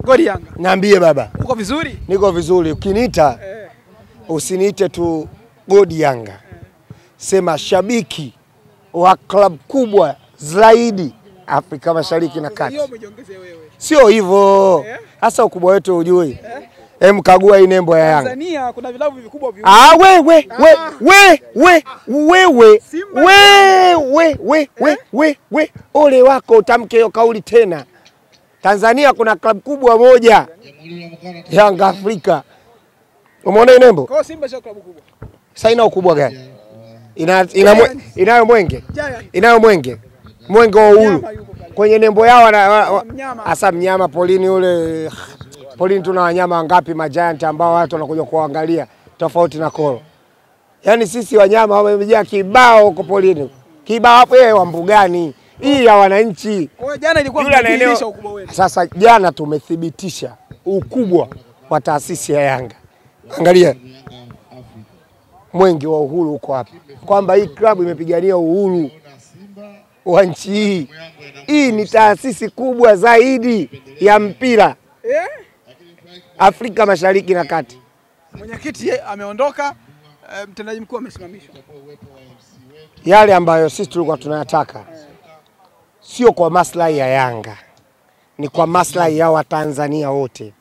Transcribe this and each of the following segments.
Goli Yanga. Niambie baba. Uko vizuri? Niko vizuri. Ukiniita usiniite tu Goli Yanga. Sema shabiki wa klabu kubwa zaidi Afrika Mashariki na Kati. Hiyo umejiongezea wewe. Sio hivyo. Sasa ukubwa wetu hujui. Kagua hii nembo ya Yanga. Tanzania kuna vilabu vikubwa vipi? Wewe. Ole wako utamke hiyo kauli tena. Tanzania kuna klabu kubwa moja. Yanga Afrika. Umeona hii nembo? Kwa Simba sio klabu kubwa. Sasa ina ukubwa gani? Inayo mwenge. Inayo mwenge. Mwenge wa uhuru. Kwenye nembo yao hasa mnyama polini ule. Polini tuna wanyama wangapi majiant ambao watu wanakuja kuangalia tofauti na koro. Yaani sisi wanyama wamejaa kibao huko polini. Kibao hapo yeye wa mbugani. Hii ya wananchi. Kwa hiyo jana ilikuwa kuthibitisha ukubwa wetu. Sasa jana tumethibitisha ukubwa wa taasisi ya Yanga. Angalia. Mwenge wa uhuru uko hapa. Kwamba hii klabu imepigania uhuru wa nchi hii. Hii ni taasisi kubwa zaidi ya mpira Afrika Mashariki na Kati. Mwenyekiti ameondoka, mtendaji mkuu amesimamishwa. Yale ambayo sisi tulikuwa tunayataka sio kwa maslahi ya Yanga. Ni kwa maslahi ya Watanzania wote.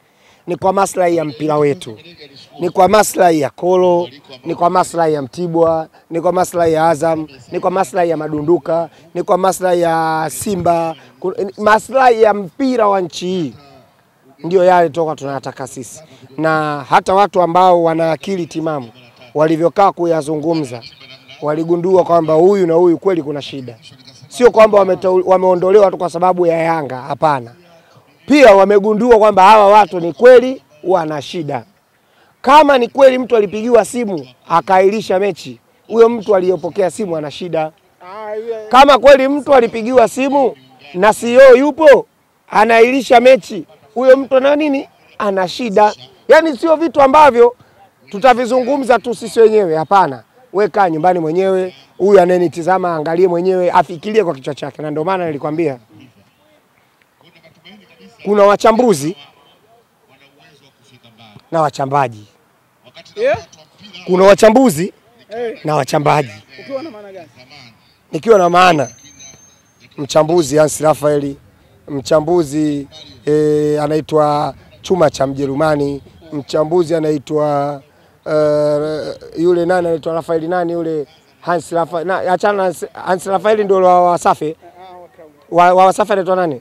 Ni kwa maslahi ya mpira wetu. Ni kwa maslahi ya Kolo, ni kwa maslahi ya Mtibwa, ni kwa maslahi ya Azam, ni kwa maslahi ya Madunduka, ni kwa maslahi ya Simba, maslahi ya mpira wa nchi hii. Ndio yale toka tunataka sisi. Na hata watu ambao wana akili timamu walivyokaa kuyazungumza waligundua kwamba huyu na huyu kweli kuna shida. Sio kwamba wameondolewa tu kwa sababu ya Yanga, hapana. Pia wamegundua kwamba hawa watu ni kweli wana shida. Kama ni kweli mtu alipigiwa simu akailisha mechi, huyo mtu aliyopokea simu ana shida. Kama kweli mtu alipigiwa simu na CEO yupo anailisha mechi, huyo mtu ana nini? Ana shida. Yaani sio vitu ambavyo tutavizungumza tu sisi wenyewe, hapana. Weka nyumbani mwenyewe, huyu anayenitazama angalie mwenyewe, afikirie kwa kichwa chake. Na ndio maana nilikwambia kuna wachambuzi na wachambaji. Kuna wachambuzi na wachambaji. Ukiwa na maana gani? Nikiwa na maana mchambuzi Hans Raphael, mchambuzi anaitwa Chuma cha Mjerumani, mchambuzi anaitwa yule nani anaitwa Raphael nani yule Hans Raphael. Achana Hans Raphael ndio wa Wasafi. Wa Wasafi anaitwa nani?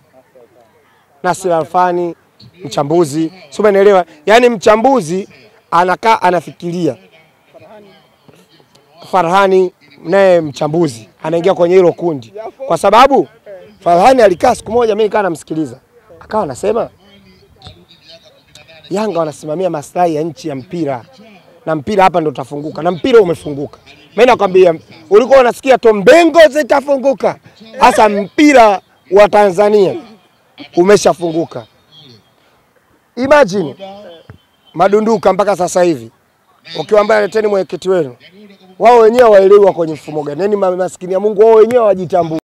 Nasir Alfani, mchambuzi. Sio umeelewa? Yaani mchambuzi anakaa anafikiria. Farhani naye mchambuzi anaingia kwenye hilo kundi. Kwa sababu Farhani alikaa siku moja mimi nikaa namsikiliza. Akawa anasema Yanga wanasimamia maslahi ya nchi ya mpira. Na mpira hapa ndo utafunguka. Na mpira umefunguka. Mimi nakwambia ulikuwa unasikia Tombengo zitafunguka. Hasa mpira wa Tanzania umeshafunguka. Imagine Madunduka mpaka sasa hivi ukiwaambia leteni mwenyekiti wenu, wao wenyewe waelewa kwenye mfumo gani. Yaani maskini ya Mungu wao wenyewe wajitambua.